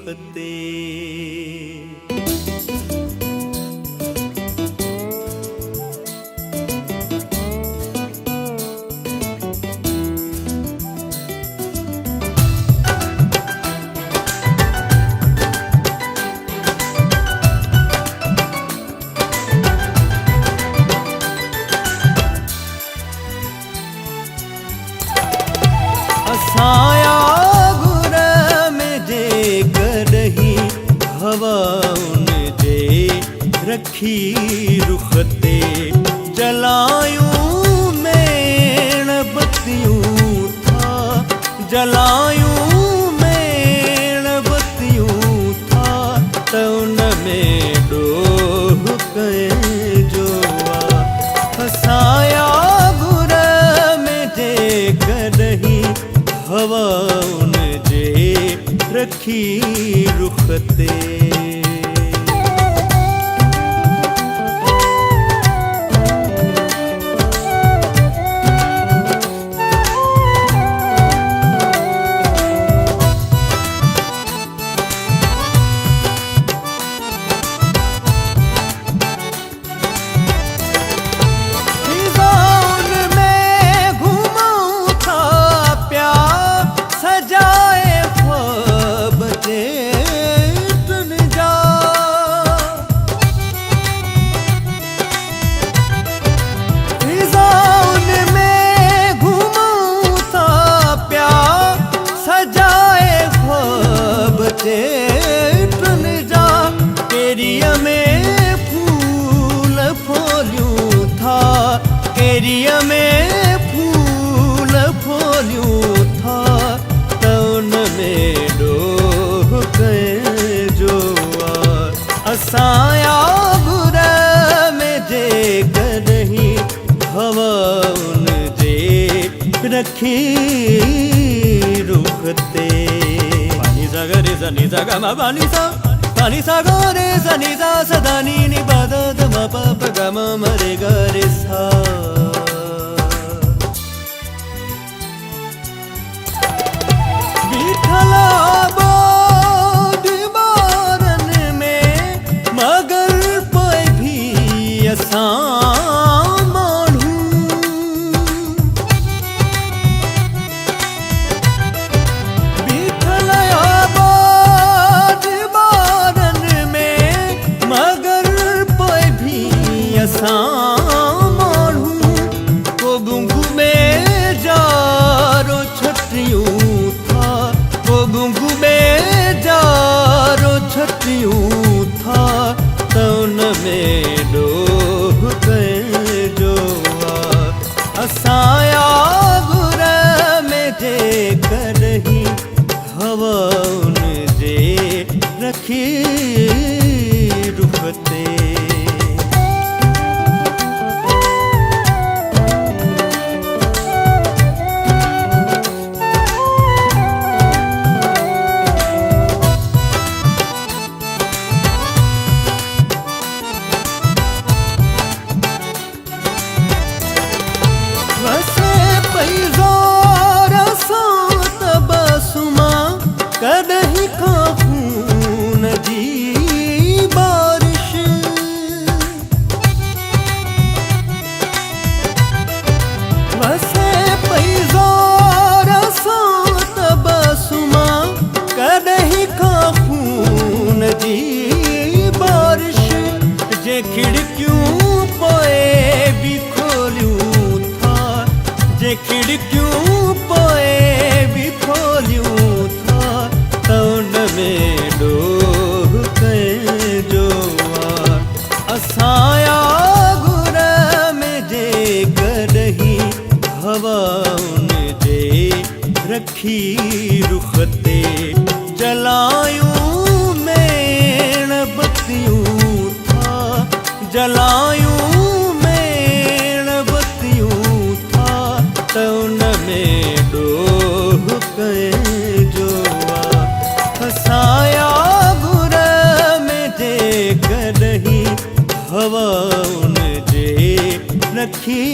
रुखते। असाया गुर में जे करही हवाउन जे रखी रुखते। जलायूं मेण बत्तियूं था, जलायूं मेण बत्तियूं था, त उन में डोह कए जोआ। असाया गुर में जे करही हवाउन जे रखी रुखते। केरिया में फूल फोलियूं था, केरिया में फूल फोलियूं था, त उन में डोह कए जोआ। असाया गुर में जे करही हवाउन जे रखी रुखते। पानी सा ग रे सा नी सा ग म पानी सा, पानी सा ग रे सा नी सा सा दा नी नी पा दा ध म प प ग म म रे ग रे सा। विठला बोध बारन में मगर पे भी असां को गुंगू में जारो छटियूं था, को गुंगू में जारो छटियूं था, त उन में डोह कए जोआ। असाया गुर में जे करही हवाउन जे रखी रुखते। कदही खाफून जी बारिश, वसे पैजार सात बसुमा, कदही खाफून जी बारिश। जे खिड़कियों पोए भी खोलियूं था, जे खिड़कियों पोए भी खोलियूं था, त उन में डोह कए जोआ। असाया गुर में जे करही हवाउन जे रखी रुखते। जलायूं मेण बत्तियूं था, जलायूं मेण बत्तियूं था, त उन में डोह कए जोआ। असाया गुर में जे करही हवाउन जे रखी